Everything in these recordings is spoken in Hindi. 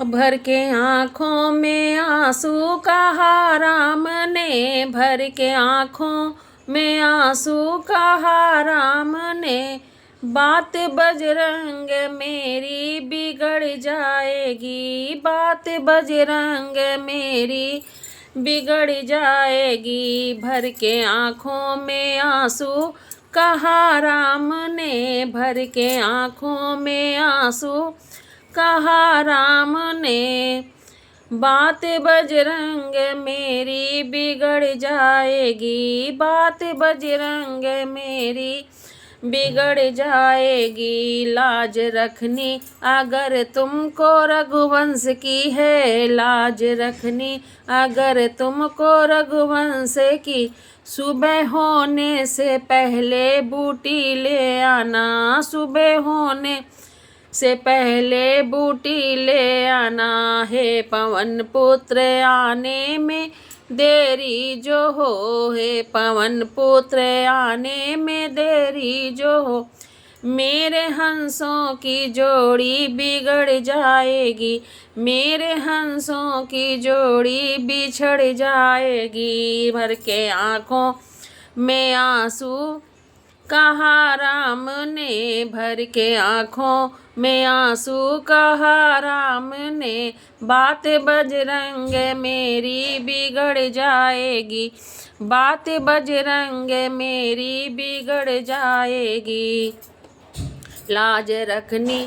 भर के आँखों में आंसू कहा राम ने, भर के आँखों में आंसू कहा राम ने। बात बजरंग मेरी बिगड़ जाएगी, बात बजरंग मेरी बिगड़ जाएगी। भर के आँखों में आंसू कहा राम ने, भर के आँखों में आंसू कहा राम ने। बात बजरंग मेरी बिगड़ जाएगी, बात बजरंग मेरी बिगड़ जाएगी। लाज रखनी अगर तुमको रघुवंश की है, लाज रखनी अगर तुमको रघुवंश की। सुबह होने से पहले बूटी ले आना, सुबह होने से पहले बूटी ले आना। है पवन पुत्र आने में देरी जो हो, है पवन पुत्र आने में देरी जो हो। मेरे हंसों की जोड़ी बिगड़ जाएगी, मेरे हंसों की जोड़ी बिछड़ जाएगी। भर के आँखों में आंसू कहा राम ने, भर के आँखों में आंसू कहा राम ने। बात बजरंग मेरी बिगड़ जाएगी, बात बजरंग मेरी बिगड़ जाएगी। लाज रखनी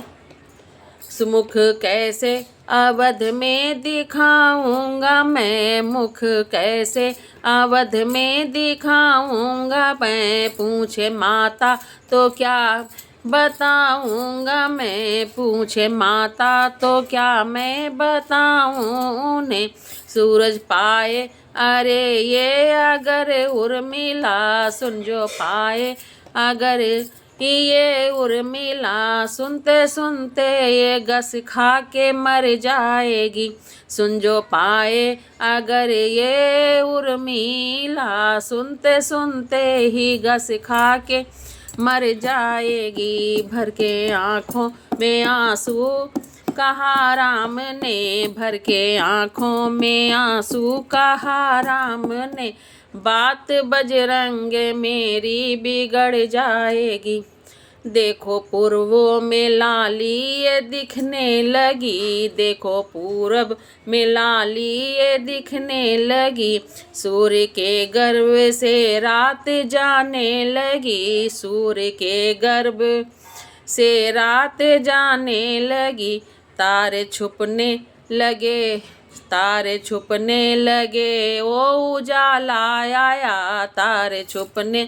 सुमुख कैसे अवध में दिखाऊंगा मैं, मुख कैसे अवध में दिखाऊंगा मैं। पूछे माता तो क्या बताऊंगा मैं, पूछे माता तो क्या मैं बताऊं उन्हें। सूरज पाए अरे ये अगर उर्मिला सुन जो पाए, अगर ये उर्मिला सुनते सुनते ये घस खा के मर जाएगी। सुन जो पाए अगर ये उर्मिला सुनते सुनते ही घस खा के मर जाएगी। भर के आँखों में आंसू कहा राम ने, भर के आँखों में आंसू कहा राम ने। बात बजरंग मेरी बिगड़ जाएगी। देखो पूर्वों में लाली ये दिखने लगी, देखो पूरब में लाली ये दिखने लगी। सूर्य के गर्भ से रात जाने लगी, सूर्य के गर्भ से रात जाने लगी। तारे छुपने लगे, तारे छुपने लगे, ओ उजाला आया, तारे छुपने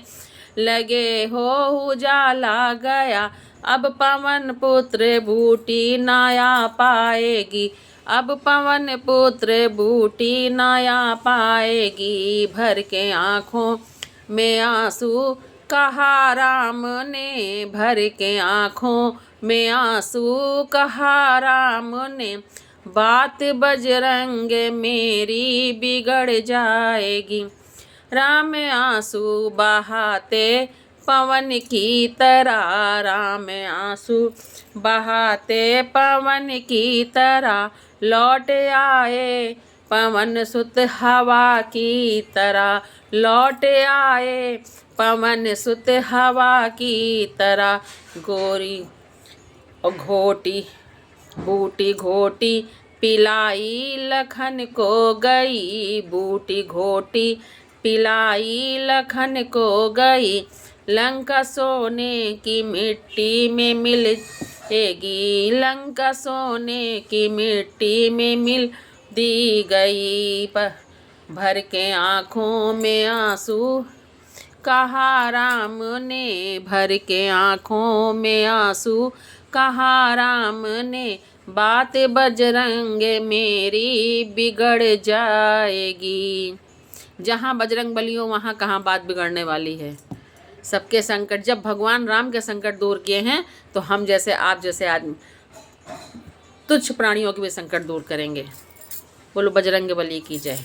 लगे हो उजाला गया। अब पवन पुत्र बूटी नाया पाएगी, अब पवन पुत्र बूटी नाया पाएगी। भर के आँखों में आंसू कहा राम ने, भर के आँखों में आंसू कहा राम ने। बात बजरंग मेरी बिगड़ जाएगी। राम आंसू बहाते पवन की तरह, राम आंसू बहाते पवन की तरह। लौट आए पवन सुत हवा की तरह, लौट आए पवन सुत हवा की तरह। गोरी घोटी बूटी घोटी पिलाई लखन को गई, बूटी घोटी पिलाई लखन को गई। लंका सोने की मिट्टी में मिलेगी, लंका सोने की मिट्टी में मिल दी गई। भर के आँखों में आंसू कहा राम ने, भर के आँखों में आंसू कहा राम ने। बात बजरंग मेरी बिगड़ जाएगी। जहाँ बजरंग बली हो वहाँ कहाँ बात बिगड़ने वाली है। सबके संकट जब भगवान राम के संकट दूर किए हैं तो हम जैसे आप जैसे आदमी तुच्छ प्राणियों के भी संकट दूर करेंगे। बोलो बजरंग बली की जय।